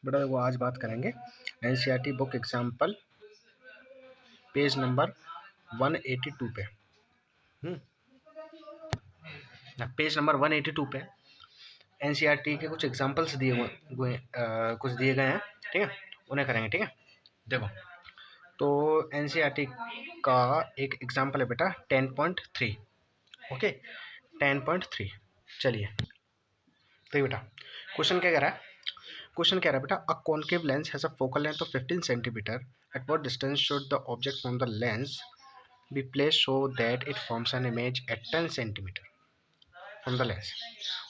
बेटा वो आज बात करेंगे NCERT book example page number 182 पे। पेज नंबर 182 पे एनसीईआरटी के कुछ एग्जाम्पल्स दिए गए हैं, ठीक है, उन्हें करेंगे। ठीक है, देखो तो एनसीईआरटी का एक एग्जाम्पल है बेटा 10.3। ओके 10.3। चलिए तो बेटा क्वेश्चन क्या कह रहा है, क्वेश्चन कह रहा है बेटा a concave lens has a focal length of 15 centimetre. At what distance should the object from the lens be placed so that it forms an image at 10 centimeter from the lens.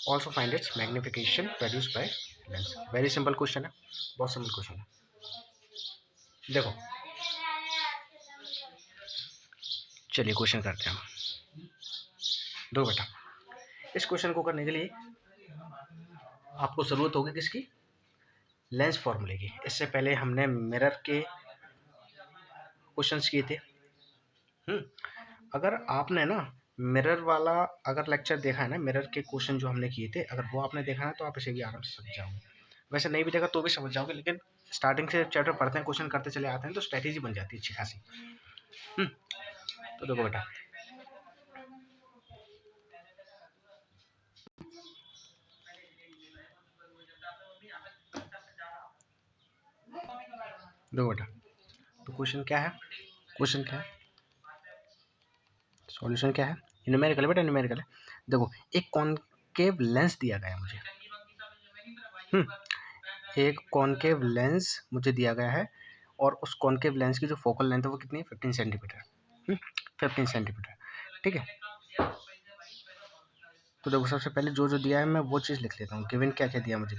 Also find its magnification produced by lens. Very simple question है, बहुत simple question है। देखो चलिए question करते हैं हम। दो बेटा इस क्वेश्चन को करने के लिए आपको ज़रूरत होगी किसकी, लेंस फॉर्मूले की। इससे पहले हमने मिरर के क्वेश्चंस किए थे। अगर आपने ना मिरर वाला अगर लेक्चर देखा है ना, मिरर के क्वेश्चन जो हमने किए थे, अगर वो आपने देखा है तो आप इसे भी आराम से समझ जाओगे। वैसे नहीं भी देखा तो भी समझ जाओगे, लेकिन स्टार्टिंग से चैप्टर पढ़ते हैं, क्वेश्चन करते चले आते हैं तो स्ट्रेटेजी बन जाती है अच्छी खासी। तो देखो बेटा तो क्वेश्चन क्या है, क्वेश्चन क्या है, सॉल्यूशन क्या है, न्यूमेरिकल है बेटा, न्यूमेरिकल है। देखो एक कॉनकेव लेंस दिया गया है मुझे, एक कॉनकेव लेंस मुझे दिया गया है और उस कॉनकेव लेंस की जो फोकल लेंथ है वो कितनी है, 15 सेंटीमीटर। 15 सेंटीमीटर, ठीक है। तो देखो सबसे पहले जो जो दिया है मैं वो चीज़ लिख लेता हूँ। गिवन क्या क्या दिया मुझे,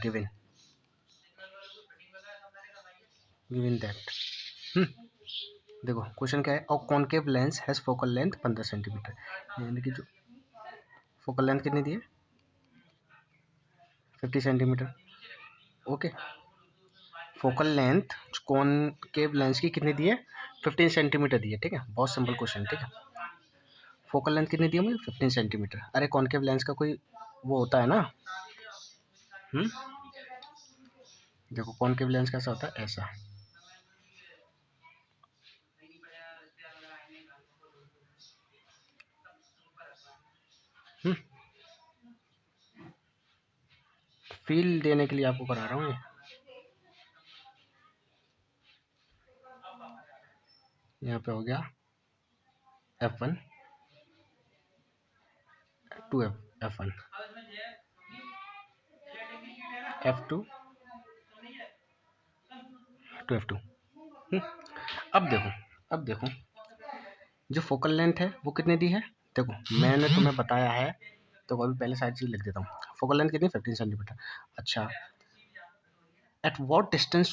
गिवन दैट देखो क्वेश्चन क्या है, और concave lens has focal length 15 centimetre, यानी कि जो फोकल लेंथ कितनी दी है, 50 centimetre. Okay focal length concave lens की कितनी दी है, 15 सेंटीमीटर दी है, ठीक है। बहुत सिंपल क्वेश्चन, ठीक है। फोकल लेंथ कितनी दी है मुझे, 15 सेंटीमीटर। अरे कॉनकेव लेंस का कोई वो होता है ना, देखो कॉनकेव लेंस कैसा होता है, ऐसा। फील देने के लिए आपको करा रहा हूँ ये। यहाँ पे हो गया F1 to F1 F2 to F2। अब देखो जो फोकल लेंथ है वो कितनी दी है, देखो मैंने तुम्हें बताया है, तो अभी पहले सारी चीज़ लिख देता हूँ। फोकल लेंथ कितनी, 15 सेंटीमीटर। अच्छा at what distance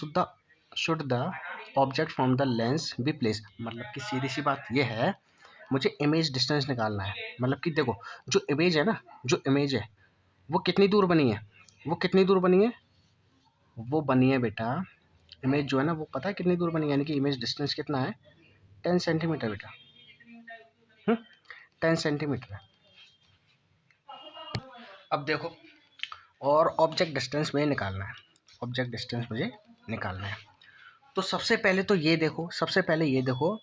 should the object from the lens be place, मतलब कि सीधी सी बात ये है, मुझे इमेज डिस्टेंस निकालना है। मतलब कि देखो जो इमेज है ना, जो इमेज है वो कितनी दूर बनी है, वो कितनी दूर बनी है, वो बनी है बेटा, इमेज जो है ना वो पता है कितनी दूर बनी है, यानी कि इमेज डिस्टेंस कितना है, 10 सेंटीमीटर बेटा। 10 सेंटीमीटर है। अब देखो और ऑब्जेक्ट डिस्टेंस मुझे निकालना है, ऑब्जेक्ट डिस्टेंस मुझे निकालना है। तो सबसे पहले तो ये देखो, सबसे पहले ये देखो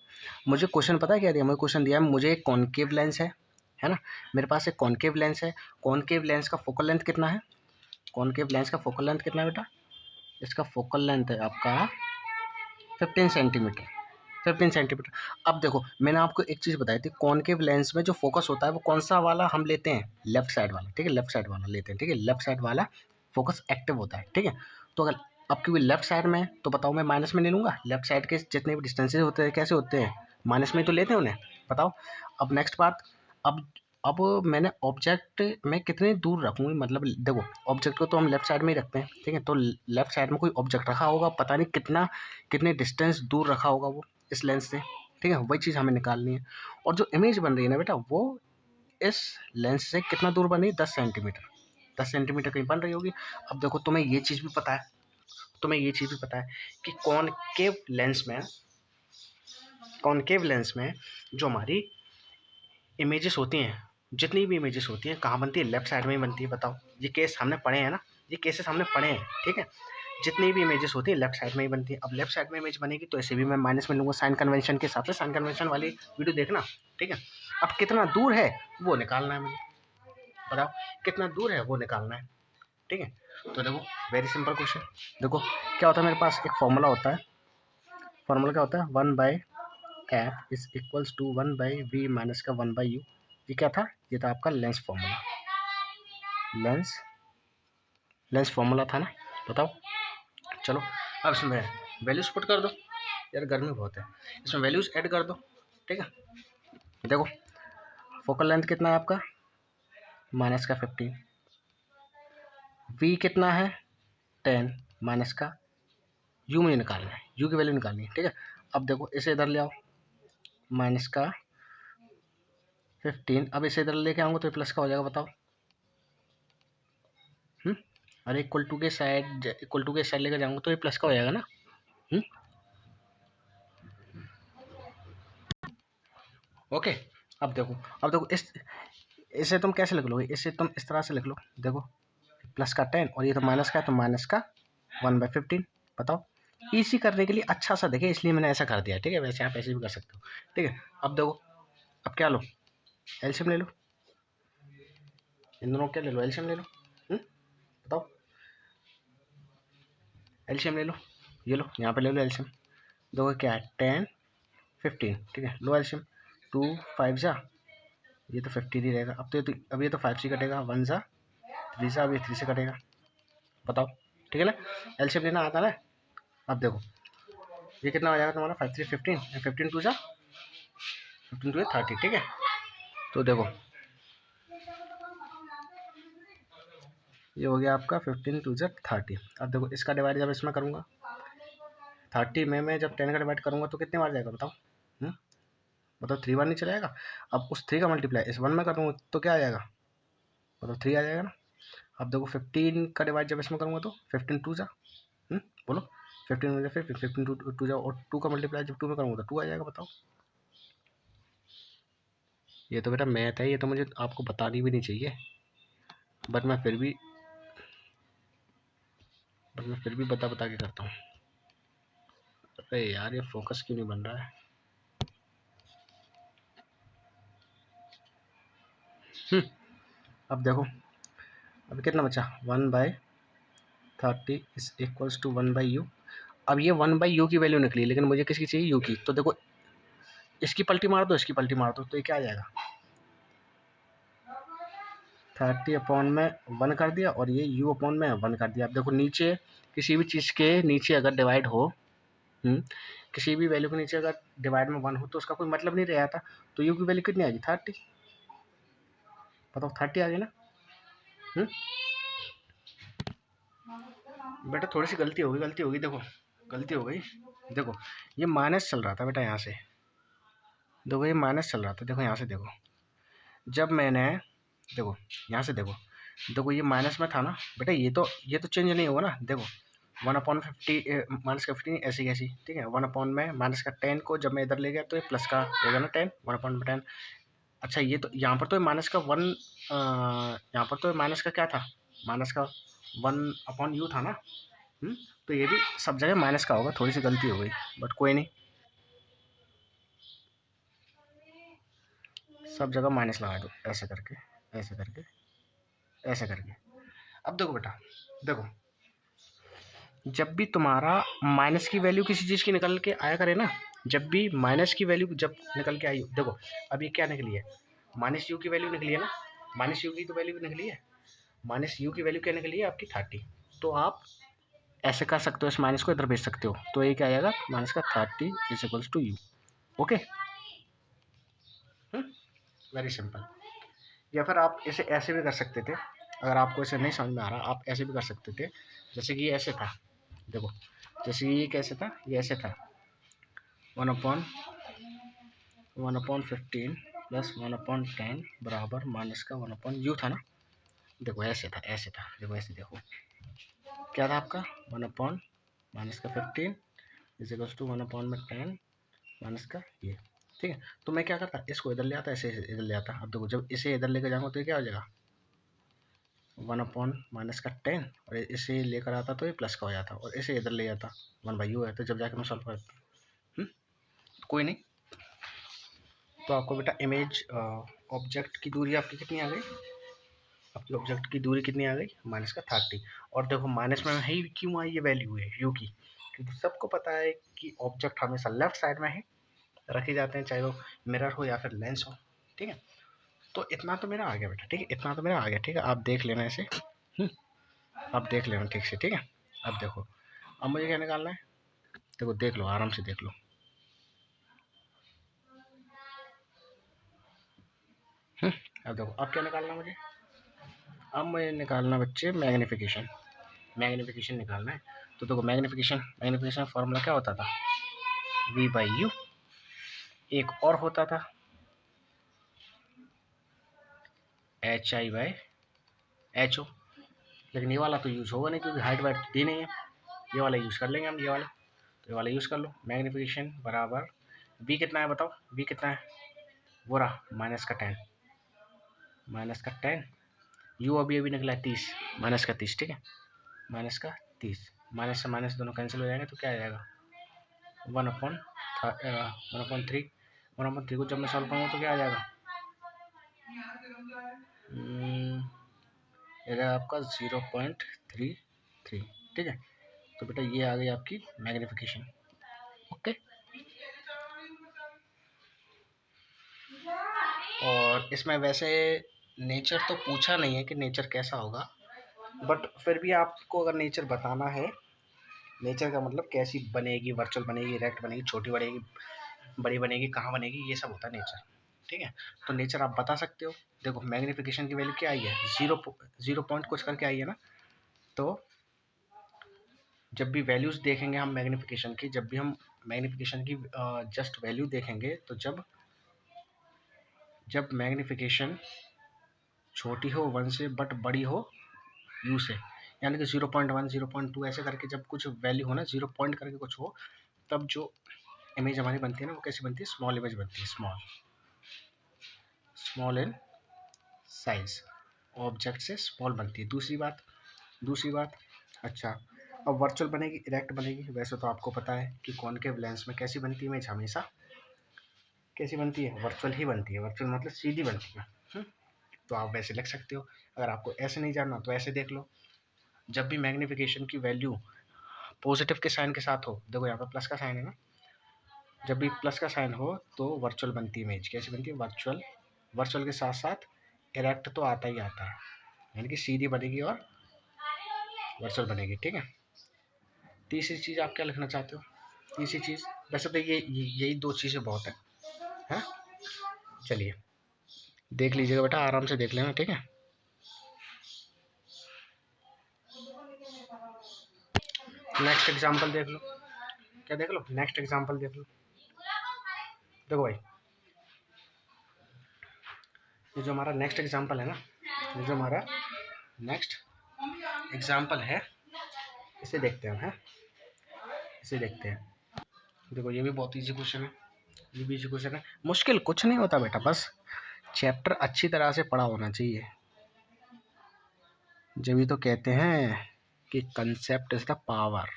मुझे क्वेश्चन पता है क्या दिया, मुझे क्वेश्चन दिया है, मुझे एक कॉनकेव लेंस है ना, मेरे पास एक कॉनकेव लेंस है। कॉनकेव लेंस का फोकल लेंथ कितना है, कॉनकेव लेंस का फोकल लेंथ कितना है बेटा, इसका फोकल लेंथ है आपका 15 सेंटीमीटर, 15 सेंटीमीटर। अब देखो मैंने आपको एक चीज़ बताई थी, कॉनकेव लेंस में जो फोकस होता है वो कौन सा वाला हम लेते हैं, लेफ्ट साइड वाला, ठीक है, लेफ्ट साइड वाला लेते हैं, ठीक है, लेफ्ट साइड वाला फोकस एक्टिव होता है, ठीक है। तो अगर अब क्योंकि लेफ्ट साइड में तो बताओ मैं माइनस में ले लूँगा, लेफ्ट साइड के जितने भी डिस्टेंसेज होते हैं कैसे होते हैं, माइनस में तो लेते हैं उन्हें, बताओ। अब नेक्स्ट बात, अब मैंने ऑब्जेक्ट में कितने दूर रखूँगी, मतलब देखो ऑब्जेक्ट को तो हम लेफ्ट साइड में ही रखते हैं, ठीक है, तो लेफ्ट साइड में कोई ऑब्जेक्ट रखा होगा, पता नहीं कितने डिस्टेंस दूर रखा होगा वो इस लेंस से, ठीक है, वही चीज़ हमें निकालनी है। और जो इमेज बन रही है ना बेटा वो इस लेंस से कितना दूर बन रही है, 10 सेंटीमीटर, 10 सेंटीमीटर कहीं बन रही होगी। अब देखो तुम्हें ये चीज़ भी पता है, कि कॉनकेव लेंस में जो हमारी इमेजेस होती हैं, जितनी भी इमेजेस होती हैं कहाँ बनती है, लेफ्ट साइड में ही बनती है। बताओ ये केस हमने पढ़े हैं ना, ये केसेस हमने पढ़े हैं, ठीक है, जितनी भी इमेजेस होती है लेफ्ट साइड में ही बनती है। अब लेफ्ट साइड में इमेज बनेगी तो ऐसे भी मैं माइनस में लूँगा साइन कन्वेंशन के हिसाब से। साइन कन्वेंशन वाली वीडियो देखना, ठीक है। अब कितना दूर है वो निकालना है मुझे, बताओ कितना दूर है वो निकालना है, ठीक है। तो देखो वेरी सिंपल क्वेश्चन। देखो क्या होता है, मेरे पास एक फॉर्मूला होता है। फॉर्मूला क्या होता है, 1/f is equals to 1/v minus का 1/u। ये क्या था, ये था आपका लेंस फॉर्मूला। लेंस फॉर्मूला था ना, बताओ। चलो अब इसमें वैल्यूज पुट कर दो, यार गर्मी बहुत है, इसमें वैल्यूज ऐड कर दो, ठीक है। देखो फोकल लेंथ कितना है आपका, माइनस का 15, वी कितना है 10, माइनस का यू मुझे निकालना है, यू की वैल्यू निकालनी है, ठीक है। अब देखो इसे इधर ले आओ, माइनस का 15, अब इसे इधर लेके आऊँगा तो ये प्लस का हो जाएगा, बताओ। और इक्वल टू के साइड लेकर जाऊँगा तो ये प्लस का हो जाएगा ना। ओके। अब देखो इसे तुम कैसे लिख लोगे, इसे तुम इस तरह से लिख लो, देखो प्लस का 10 और ये तो माइनस का है, तो माइनस का 1/15। बताओ इसी करने के लिए अच्छा सा देखे, इसलिए मैंने ऐसा कर दिया, ठीक है। वैसे आप ऐसे भी कर सकते हो, ठीक है। अब देखो अब क्या लो, एलसीएम ले लो, इन दोनों क्या ले लो, एलसीएम ले लो। बताओ एलसीएम ले लो, ये लो यहाँ पे ले लो एलसीएम। देखो क्या है 10 15, ठीक है। लो एलसीएम, 2 5 जा, ये तो 15 ही रहेगा। अब ये तो 5 से कटेगा, 1 जा 3 से, अब ये 3 से कटेगा, बताओ, ठीक है ना। एलसीएम लेना आता है ना। अब देखो ये कितना हो जाएगा तुम्हारा, 5 3 15, 15 2 जा 15 2 30, ठीक है। तो देखो ये हो गया आपका 15 2 जा 30। अब देखो इसका डिवाइड जब इसमें करूँगा 30 में मैं जब 10 का डिवाइड करूँगा तो कितने बार जाएगा, बताओ। मतलब 3 बार नहीं चलाएगा। अब उस 3 का मल्टीप्लाई इस 1 में करूँगा तो क्या आ जाएगा, मतलब 3 आ जाएगा ना। अब देखो 15 का डिवाइड जब इसमें करूँगा तो 15 2 जा, बोलो 15 में फिर 15 2 जा, और 2 का मल्टीप्लाई जब 2 में करूँगा तो 2 आ जाएगा, बताओ। ये तो बेटा मैथ है, ये तो मुझे आपको बतानी भी नहीं चाहिए, बट मैं फिर भी बता के करता हूँ। अरे यार ये फोकस क्यों नहीं बन रहा है। अब देखो अब कितना बचा, 1/30 इज इक्वल्स टू 1/u। अब ये 1/u की वैल्यू निकली, लेकिन मुझे किसकी चाहिए, यू की। तो देखो इसकी पलटी मार दो, इसकी पलटी मार दो, तो ये क्या आ जाएगा, 30/1 कर दिया और ये u अपॉन में 1 कर दिया। अब देखो नीचे किसी भी चीज़ के नीचे अगर डिवाइड हो, किसी भी वैल्यू के नीचे अगर डिवाइड में 1 हो तो उसका कोई मतलब नहीं रह जाता। तो u की वैल्यू कितनी आएगी, 30, बताओ 30 आ गई ना। बेटा थोड़ी सी गलती होगी, देखो गलती हो गई। देखो ये माइनस चल रहा था बेटा, यहाँ से देखो ये माइनस चल रहा था, देखो यहाँ से देखो, जब मैंने देखो यहाँ से देखो ये माइनस में था ना बेटा, ये तो चेंज नहीं होगा ना। देखो 1/50 माइनस का 15 ऐसी कैसी, ठीक है। 1 में माइनस का 10 को जब मैं इधर ले गया तो ये प्लस का होगा ना 10, 1/10। अच्छा ये तो यहाँ पर तो माइनस का 1, यहाँ पर तो माइनस का क्या था, माइनस का 1/u था ना। तो ये भी सब जगह माइनस का होगा, थोड़ी सी गलती हो गई, बट कोई नहीं, सब जगह माइनस लगा दो, ऐसे करके ऐसे करके ऐसे करके। अब देखो बेटा, देखो जब भी तुम्हारा माइनस की वैल्यू किसी चीज़ की निकल के आया करे ना, जब भी माइनस की वैल्यू जब निकल के आई, देखो अब ये क्या निकली है, माइनस यू की वैल्यू निकली है ना, माइनस यू की तो वैल्यू निकली है, माइनस यू की वैल्यू क्या निकली है आपकी 30। तो आप ऐसे कर सकते हो, इस माइनस को इधर भेज सकते हो, तो ये क्या आएगा, माइनस का 30 is equals to U. Okay, very simple. या फिर आप इसे ऐसे भी कर सकते थे, अगर आपको इसे नहीं समझ में आ रहा आप ऐसे भी कर सकते थे, जैसे कि ये ऐसे था, देखो जैसे ये कैसे था, ये ऐसे था 1/15 प्लस 1/10 बराबर माइनस का 1/u था ना। देखो ऐसे था, देखो ऐसे देखो क्या था आपका 1/ माइनस का 15 इज इक्वल्स टू 1/10 माइनस का ये, ठीक है। तो मैं क्या करता, इसको इधर ले आता, ऐसे इधर ले आता। अब देखो जब इसे इधर लेकर जाऊंगा तो ये क्या हो जाएगा 1/-10 और इसे लेकर आता तो ये प्लस का हो जाता और इसे इधर ले जाता 1/u हो जाता जब जाके मैं सॉल्व करता। कोई नहीं। तो आपको बेटा इमेज ऑब्जेक्ट की दूरी आपकी कितनी आ गई? आपकी ऑब्जेक्ट की दूरी कितनी आ गई? -30। और देखो माइनस में है क्यों आई ये वैल्यू है यू की, क्योंकि सबको पता है कि ऑब्जेक्ट हमेशा लेफ्ट साइड में ही रखे जाते हैं, चाहे वो मिरर हो या फिर लेंस हो। ठीक है, तो इतना तो मेरा आ गया बेटा। ठीक है, इतना तो मेरा आ गया। ठीक है, आप देख लेना इसे। आप देख लेना ठीक से। ठीक है, अब देखो, अब मुझे क्या निकालना है? देखो देख लो, आराम से देख लो। अब देखो, अब क्या निकालना मुझे? अब मुझे निकालना बच्चे मैग्नीफिकेशन। मैग्नीफिकेशन निकालना है। तो देखो मैग्नीफिकेशन फॉर्मूला क्या होता था? v/u। एक और होता था hi/ho, लेकिन ये वाला तो यूज होगा नहीं क्योंकि हाइट वाइट तो दी नहीं है। ये वाला यूज कर लेंगे हम, ये वाला। तो ये वाला यूज कर लो। मैग्नीफिकेशन बराबर v कितना है बताओ? v कितना है? वो रहा -10। -10 u अभी निकला है 30, -30। ठीक है, -30। माइनस से माइनस दोनों कैंसिल हो जाएंगे तो क्या आ जाएगा? 1/3। 1/3 को जब मैं सॉल्व करूँगा तो क्या आ जाएगा? आपका 0.33। ठीक है, तो बेटा ये आ गई आपकी मैग्नीफिकेशन। ओके, और इसमें वैसे नेचर तो पूछा नहीं है कि नेचर कैसा होगा, बट फिर भी आपको अगर नेचर बताना है, नेचर का मतलब कैसी बनेगी, वर्चुअल बनेगी, रेक्ट बनेगी, छोटी बनेगी, बड़ी बनेगी, कहाँ बनेगी, ये सब होता है नेचर। ठीक है, तो नेचर आप बता सकते हो। देखो मैग्नीफिकेशन की वैल्यू क्या आई है? 0 पॉइंट कुछ करके आई है ना। तो जब भी वैल्यूज देखेंगे हम मैग्नीफिकेशन की, जब भी हम मैग्नीफिकेशन की जस्ट वैल्यू देखेंगे, तो जब मैग्नीफिकेशन छोटी हो 1 से बट बड़ी हो u से, यानी कि 0.1 0.2 ऐसे करके जब कुछ वैल्यू हो ना, 0 पॉइंट करके कुछ हो, तब जो इमेज हमारी बनती है ना, वो कैसी बनती है? स्मॉल इमेज बनती है। स्मॉल इन साइज, ऑब्जेक्ट से स्मॉल बनती है। दूसरी बात, अच्छा, अब वर्चुअल बनेगी, इरेक्ट बनेगी। वैसे तो आपको पता है कि कॉनकेव लेंस में कैसी बनती है इमेज? हमेशा कैसी बनती है? वर्चुअल ही बनती है। वर्चुअल मतलब सीधी बनती है। तो आप वैसे लिख सकते हो। अगर आपको ऐसे नहीं जानना तो ऐसे देख लो। जब भी मैग्नीफिकेशन की वैल्यू पॉजिटिव के साइन के साथ हो, देखो यहाँ पर प्लस का साइन है ना, जब भी प्लस का साइन हो तो वर्चुअल बनती है इमेज। कैसी बनती है? वर्चुअल के साथ साथ इरेक्ट तो आता ही आता है, यानी कि सीधी बनेगी और वर्चुअल बनेगी। ठीक है, तीसरी चीज़ आप क्या लिखना चाहते हो? तीसरी चीज़, वैसे तो यही 2 चीज़ें बहुत है। हाँ, चलिए देख लीजिएगा बेटा, आराम से देख लेना। ठीक है, नेक्स्ट एग्जांपल देख लो। क्या देख लो? नेक्स्ट एग्जांपल देख लो। देखो भाई, ये जो हमारा नेक्स्ट एग्जांपल है ना, ये जो हमारा नेक्स्ट एग्जांपल है, इसे देखते हैं। हैं, इसे देखते हैं। देखो ये भी बहुत इजी क्वेश्चन है। ये भी इजी क्वेश्चन है। मुश्किल कुछ नहीं होता बेटा, बस चैप्टर अच्छी तरह से पढ़ा होना चाहिए। जब भी तो कहते हैं कि कंसेप्ट इज द पावर।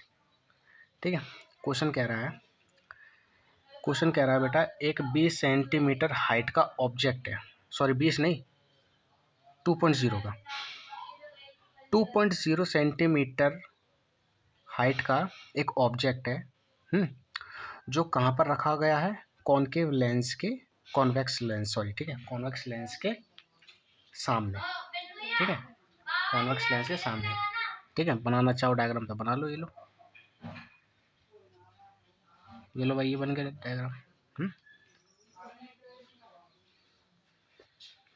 ठीक है, क्वेश्चन कह रहा है बेटा, एक 20 सेंटीमीटर हाइट का ऑब्जेक्ट है, सॉरी 20 नहीं, 2.0 का, 2.0 सेंटीमीटर हाइट का एक ऑब्जेक्ट है, जो कहाँ पर रखा गया है? कॉन्केव लेंस के, कॉन्वेक्स लेंस, सॉरी, ठीक है, कॉन्वेक्स लेंस के सामने। ठीक है, कॉन्वेक्स लेंस के सामने। ठीक है, बनाना चाहो डायग्राम तो बना लो। ये लो भाई, ये बन गया डायग्राम।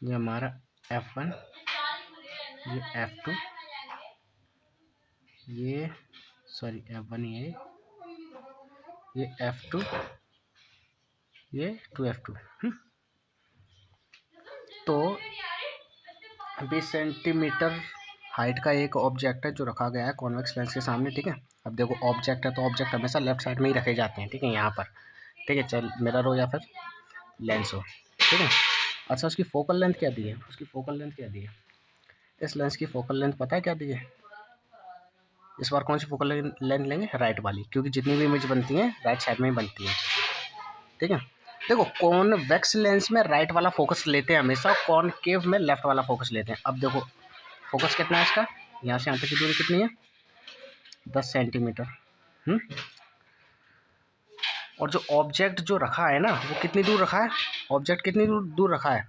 ये हमारा F1, ये F2, ये सॉरी F1, ये F2, ये 2F2। तो 20 सेंटीमीटर हाइट का एक ऑब्जेक्ट है जो रखा गया है कॉन्वेक्स लेंस के सामने। ठीक है, अब देखो ऑब्जेक्ट है तो ऑब्जेक्ट हमेशा लेफ्ट साइड में ही रखे जाते हैं। ठीक है, यहाँ पर, ठीक है, चल मिरर हो या फिर लेंस हो। ठीक है, अच्छा, उसकी फोकल लेंथ क्या दी है? इस लेंस की फोकल लेंथ पता है क्या दी है? इस बार कौन सी फोकल लेंथ लेंगे? राइट वाली, क्योंकि जितनी भी इमेज बनती हैं राइट साइड में ही बनती हैं, ठीक है। देखो कॉन्वेक्स लेंस में राइट वाला फोकस लेते हैं हमेशा, कॉनकेव में लेफ्ट वाला फोकस लेते हैं। अब देखो फोकस कितना है इसका, यहाँ से यहाँ तक की दूरी कितनी है? 10 सेंटीमीटर। और जो ऑब्जेक्ट जो रखा है ना वो कितनी दूर रखा है? ऑब्जेक्ट कितनी दूर रखा है?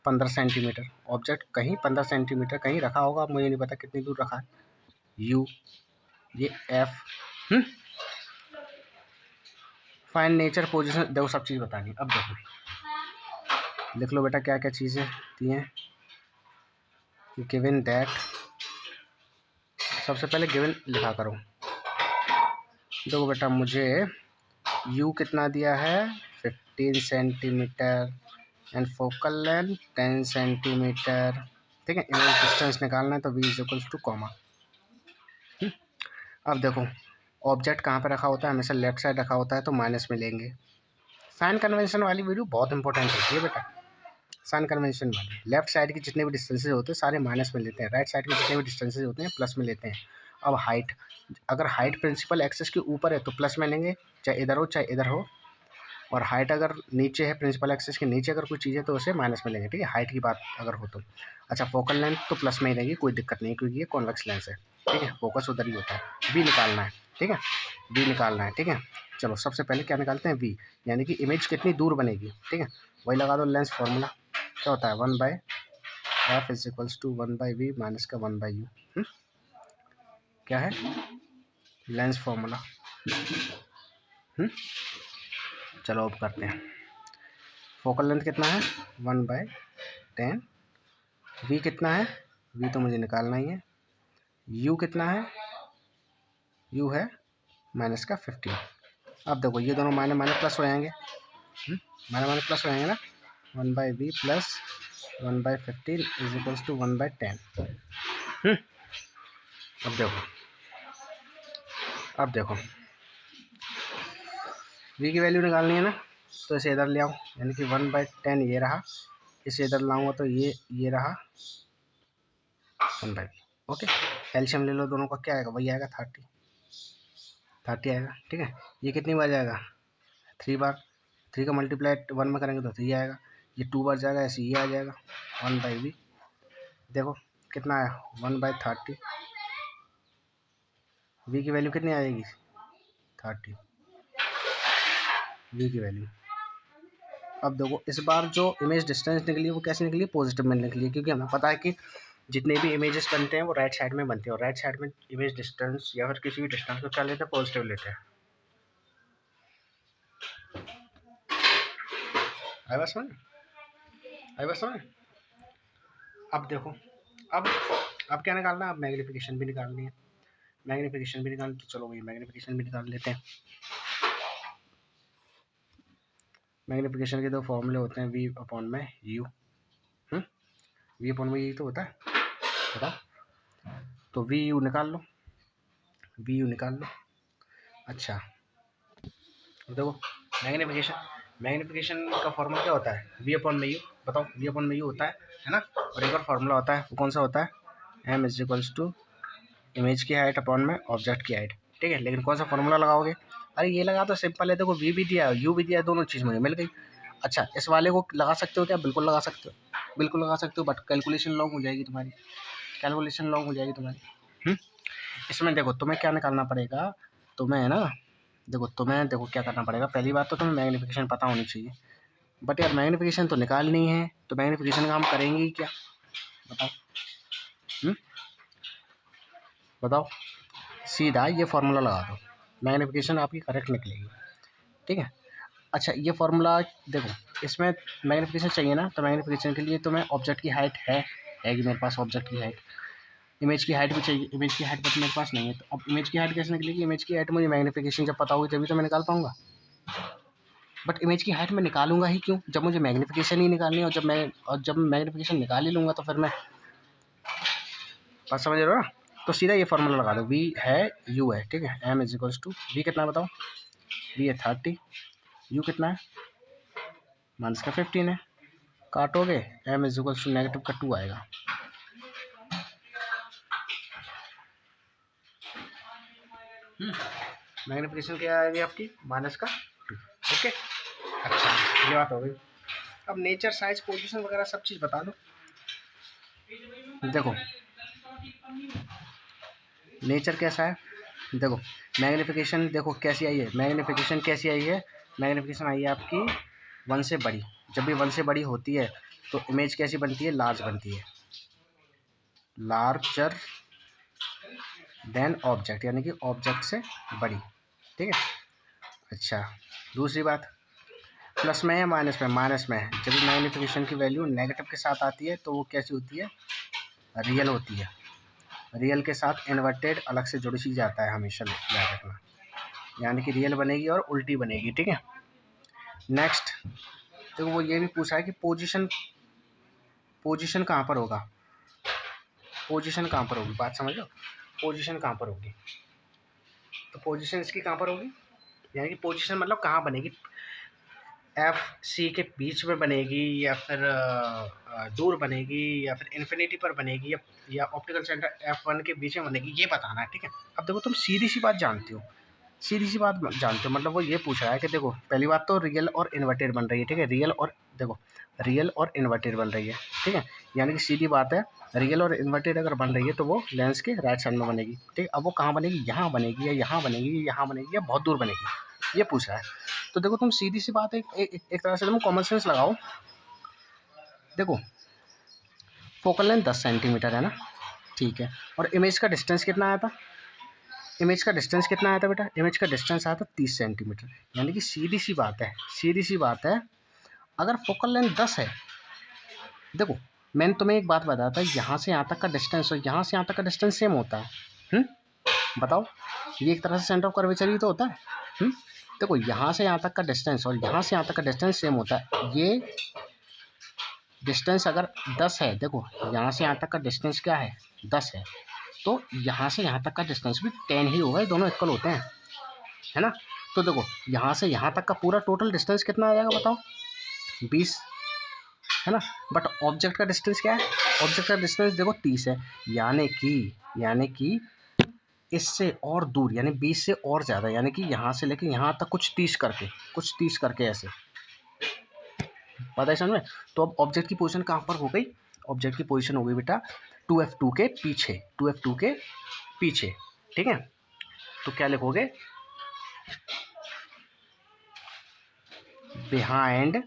15 सेंटीमीटर। ऑब्जेक्ट कहीं 15 सेंटीमीटर कहीं रखा होगा, मुझे नहीं पता कितनी दूर रखा है। यू, ये एफ। फाइंड नेचर पोजीशन, देखो सब चीज़ बतानी। अब देखो लिख लो बेटा क्या क्या चीज़ें दी हैं। गिवन दैट, सबसे पहले गिवन लिखा करो। देखो बेटा मुझे यू कितना दिया है? 15 centimetre and focal length 10 centimetre, ठीक है। इमेज डिस्टेंस निकालना है तो v is equals two comma. अब देखो ऑब्जेक्ट कहाँ पे रखा होता है? हमेशा लेफ्ट साइड रखा होता है, तो माइनस में लेंगे। साइन कन्वेंशन वाली वीडियो बहुत इंपॉर्टेंट होती है बेटा। साइन कन्वेंशन वाली लेफ्ट साइड के जितने भी डिस्टेंसेज होते हैं सारे माइनस में लेते हैं, राइट साइड के जितने भी डिस्टेंसेज होते हैं प्लस में लेते हैं। अब हाइट, अगर हाइट प्रिंसिपल एक्सेस के ऊपर है तो प्लस में लेंगे, चाहे इधर हो चाहे इधर हो। और हाइट अगर नीचे है, प्रिंसिपल एक्सेस के नीचे अगर कोई चीज़ है तो उसे माइनस में लेंगे, ठीक है। हाइट की बात अगर हो तो। अच्छा फोकल लेंथ तो प्लस में ही रहेगी, कोई दिक्कत नहीं, क्योंकि ये कॉन्वेक्स लेंस है, ठीक है। फोकस उधर ही होता है। वी निकालना है, ठीक है, वी निकालना है, ठीक है। चलो सबसे पहले क्या निकालते हैं? वी, यानी कि इमेज कितनी दूर बनेगी, ठीक है। वही लगा दो लेंस फॉर्मूला, क्या होता है? 1/f is equals to 1/v minus का 1/u। क्या है? Lens formula. चलो अब करते हैं। फोकल लेंथ कितना है? 1/10। वी कितना है? वी तो मुझे निकालना ही है। यू कितना है? यू है माइनस का 15। अब देखो ये दोनों माइनस माइनस प्लस हो जाएंगे, माइनस माइनस प्लस हो जाएंगे ना। 1/v plus 1/15 is equals to 1/10। अब देखो, अब देखो v की वैल्यू निकालनी है ना, तो इसे इधर ले आओ, यानी कि 1/10 ये रहा, इसे इधर लाऊंगा तो ये रहा 1/v। ओके, एलसीएम ले लो दोनों का, क्या आएगा? वही आएगा 30 आएगा, ठीक है। ये कितनी बार जाएगा? 3 बार। 3 का मल्टीप्लाई 1 में करेंगे तो 3 आएगा। ये 2 बार जाएगा, ऐसे ये आ जाएगा 1/v। देखो कितना आया? 1/30। v की वैल्यू कितनी आएगी? 30 v की वैल्यू। अब देखो इस बार जो इमेज डिस्टेंस निकली है वो कैसे निकली है? पॉजिटिव में निकली है, क्योंकि हमें पता है कि जितने भी इमेजेस बनते हैं वो राइट साइड में बनते हैं, और राइट साइड में इमेज डिस्टेंस या फिर किसी भी डिस्टेंस को क्या लेते हैं? पॉजिटिव लेते हैं। आई बात समझ? आई बात समझ? अब देखो, अब क्या निकालना है? अब मैग्नीफिकेशन भी निकालनी है। मैग्नीफिकेशन भी निकाल, तो चलो भाई मैग्नीफिकेशन भी निकाल लेते हैं। मैग्नीफिकेशन के दो फॉर्मूले होते हैं, वी अपॉन में यू। वी अपॉन में यू तो होता है, बताओ। तो वी यू निकाल लो, वी यू निकाल लो। अच्छा देखो मैग्नीफिकेशन का फॉर्मूला क्या होता है? वी अपॉन में यू। बताओ, वी अपॉन में यू होता है ना। और एक और फॉर्मूला होता है, वो कौन सा होता है? M is equals to image की हाइट अपॉन में ऑब्जेक्ट की हाइट, ठीक है। लेकिन कौन सा फॉर्मूला लगाओगे? अरे ये लगा तो सिंपल है, देखो वी भी दिया है यू भी दिया है, दोनों चीज़ मुझे मिल गई। अच्छा इस वाले को लगा सकते हो क्या? बिल्कुल लगा सकते हो, बिल्कुल लगा सकते हो, बट कैलकुलेशन लॉन्ग हो जाएगी तुम्हारी, कैलकुलेशन लॉन्ग हो जाएगी तुम्हारी। इसमें देखो तुम्हें क्या निकालना पड़ेगा, तुम्हें है ना, देखो क्या करना पड़ेगा। पहली बात तो तुम्हें मैग्नीफिकेशन पता होनी चाहिए, बट यार मैग्नीफिकेशन तो निकालनी है, तो मैग्नीफिकेशन का हम करेंगे ही क्या? बताओ। बताओ, सीधा ये फार्मूला लगा दो, मैग्नीफिकेशन आपकी करेक्ट निकलेगी, ठीक है। अच्छा ये फार्मूला देखो, इसमें मैग्नीफिकेशन चाहिए ना, तो मैग्नीफिकेशन के लिए तुम्हें ऑब्जेक्ट की हाइट है कि मेरे पास ऑब्जेक्ट की हाइट, इमेज की हाइट भी चाहिए, इमेज की हाइट बट मेरे पास नहीं है। तो अब इमेज की हाइट कैसे निकलेगी? इमेज की हाइट मुझे मैग्नीफिकेशन जब पता होगी तभी तो मैं निकाल पाऊंगा। बट इमेज की हाइट में निकालूंगा ही क्यों, जब मुझे मैग्नीफिकेशन ही निकालनी है। और जब मैग्नीफिकेशन निकाल ही लूँगा तो फिर मैं, बात समझ रहे हो ना। तो सीधा ये फार्मूला लगा दो, वी है यू है, ठीक है। M is equals to V कितना बताओ? वी है 30, यू कितना है? माइनस का 15 है। काटोगे M is equals to negative का 2 आएगा, मैग्नीफिकेशन क्या आएगी आपकी माइनस का 2। ओके, अच्छा ये बात हो गई। अब नेचर, साइज, पोजीशन वगैरह सब चीज़ बता दो। देखो नेचर कैसा है, देखो मैग्नीफिकेशन देखो कैसी आई है, मैग्नीफिकेशन कैसी आई है, मैग्नीफिकेशन आई है आपकी 1 से बड़ी। जब भी 1 से बड़ी होती है तो इमेज कैसी बनती है, लार्ज बनती है, लार्जर देन ऑब्जेक्ट, यानी कि ऑब्जेक्ट से बड़ी। ठीक है, अच्छा दूसरी बात, प्लस में है माइनस में, माइनस में है। जब भी मैग्नीफिकेशन की वैल्यू नेगेटिव के साथ आती है तो वो कैसी होती है, रियल होती है। रियल के साथ इन्वर्टेड अलग से जुड़ सी जाता है, हमेशा याद रखना, यानी कि रियल बनेगी और उल्टी बनेगी। ठीक है, नेक्स्ट तो वो ये भी पूछा है कि पोजीशन, पोजीशन कहाँ पर होगा, पोजीशन कहाँ पर होगी, बात समझ लो, पोजीशन कहाँ पर होगी। तो पोजीशन इसकी कहाँ पर होगी, यानी कि पोजीशन मतलब कहाँ बनेगी, एफ सी के बीच में बनेगी, या फिर दूर बनेगी, या फिर इन्फिनिटी पर बनेगी, या ऑप्टिकल सेंटर F1 के बीच में बनेगी, ये बताना है। ठीक है, अब देखो तुम सीधी सी बात जानते हो, सीधी सी बात जानते हो, मतलब वो ये पूछ रहा है कि देखो पहली बात तो रियल और इन्वर्टेड बन रही है। ठीक है, रियल और देखो रियल और इन्वर्टेड बन रही है। ठीक है, यानी कि सीधी बात है, रियल और इन्वर्टेड अगर बन रही है तो वो लेंस के राइट साइड में बनेगी। ठीक है, अब वो कहाँ बनेगी, यहाँ बनेगी या यहाँ बनेगी या यहाँ बनेगी या बहुत दूर बनेगी, ये पूछ रहा है। तो देखो तुम सीधी सी बात है, एक तरह से तुम कॉमन सेंस लगाओ। देखो फोकल लेंथ 10 सेंटीमीटर है ना, ठीक है, और इमेज का डिस्टेंस कितना आया था, इमेज का डिस्टेंस कितना आया था बेटा, इमेज का डिस्टेंस आया था 30 सेंटीमीटर। यानी कि सीधी सी बात है, सीधी सी बात है, अगर फोकल लेंथ 10 है, देखो मैंने तुम्हें एक बात बताया था, यहाँ से यहाँ तक का डिस्टेंस और यहाँ से यहाँ तक का डिस्टेंस सेम होता है। बताओ, ये एक तरह से सेंटर ऑफ कर्वेचर ही तो होता है। देखो यहाँ से यहाँ तक का डिस्टेंस और यहाँ से यहाँ तक का डिस्टेंस सेम होता है। ये डिस्टेंस अगर 10 है, देखो यहाँ से यहाँ तक का डिस्टेंस क्या है, 10 है, तो यहाँ से यहाँ तक का डिस्टेंस भी 10 ही होगा, दोनों इक्वल होते हैं, है ना। तो देखो यहाँ से यहाँ तक का पूरा टोटल डिस्टेंस कितना आ जाएगा बताओ, 20, है ना। बट ऑब्जेक्ट का डिस्टेंस क्या है, ऑब्जेक्ट का डिस्टेंस देखो 30 है, यानी कि इससे और दूर, यानी 20 से और ज़्यादा, यानी कि यहाँ से लेके यहाँ तक कुछ 30 करके ऐसे, पता है समझ में। तो अब ऑब्जेक्ट की पोजीशन कहाँ पर हो गई, ऑब्जेक्ट की पोजीशन हो गई बेटा 2F2 के पीछे, 2F2 के पीछे। ठीक है, तो क्या लिखोगे, बिहाइंड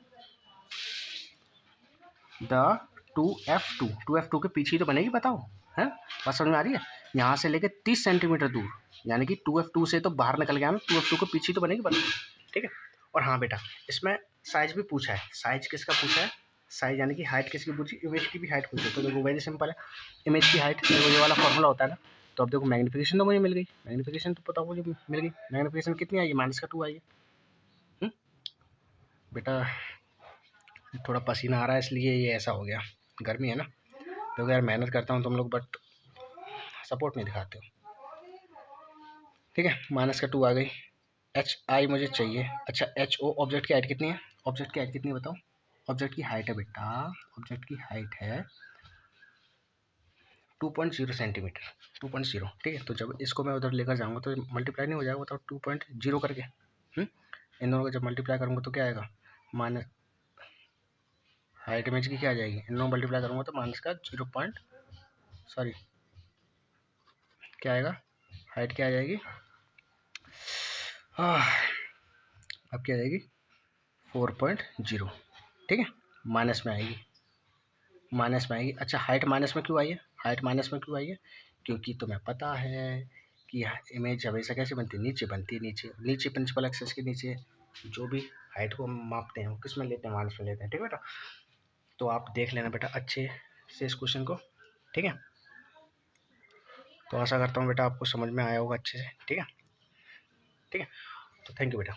द 2F2, 2F2 के पीछे तो बनेगी, बताओ है, बात समझ में आ रही है। यहाँ से लेके 30 सेंटीमीटर दूर, यानी कि 2F2 से तो बाहर निकल गया ना, 2F2 के पीछे तो बनेगी। ठीक है, और हाँ बेटा इसमें साइज भी पूछा है, साइज किसका पूछा है, साइज यानी कि हाइट किसकी पूछी, इमेज की भी हाइट पूछी। तो देखो वेरी सिंपल है, इमेज की हाइट ये वाला फॉर्मूला होता है ना। तो अब देखो मैग्नीफिकेशन तो मुझे मिल गई, मैग्नीफिकेशन तो पता मुझे मिल गई, मैग्नीफिकेशन कितनी आई है, -2 आई है। बेटा थोड़ा पसीना आ रहा है इसलिए ये ऐसा हो गया, गर्मी है ना, तो यार मेहनत करता हूँ तुम लोग बट सपोर्ट नहीं दिखाते हो। ठीक है, -2 आ गई, HI मुझे चाहिए। अच्छा HO, ऑब्जेक्ट की हाइट कितनी है, ऑब्जेक्ट की हाइट कितनी है बताओ, ऑब्जेक्ट की हाइट है बेटा, ऑब्जेक्ट की हाइट है 2.0 सेंटीमीटर, 2.0। ठीक है, तो जब इसको मैं उधर लेकर जाऊँगा तो मल्टीप्लाई नहीं हो जाएगा, बताओ 2.0 करके। इन दोनों को जब मल्टीप्लाई करूँगा तो क्या आएगा, माइनस हाइट इमेज की क्या आ जाएगी, इन दोनों मल्टीप्लाई करूँगा तो माइनस का 0. सॉरी क्या आएगा, हाइट क्या आ जाएगी, अब क्या आ जाएगी 4.0। ठीक है, माइनस में आएगी, माइनस में आएगी। अच्छा हाइट माइनस में क्यों आई है, हाइट माइनस में क्यों आई है, क्योंकि तुम्हें पता है कि इमेज हमेशा कैसे बनती है, नीचे बनती है, नीचे प्रिंसिपल एक्सेस के नीचे जो भी हाइट को मापते हैं वो किस में लेते हैं, माइनस में लेते हैं। ठीक है बेटा, तो आप देख लेना बेटा अच्छे से इस क्वेश्चन को। ठीक है, तो आशा करता हूँ बेटा आपको समझ में आया होगा अच्छे से। ठीक है, ठीक है, तो थैंक यू बेटा।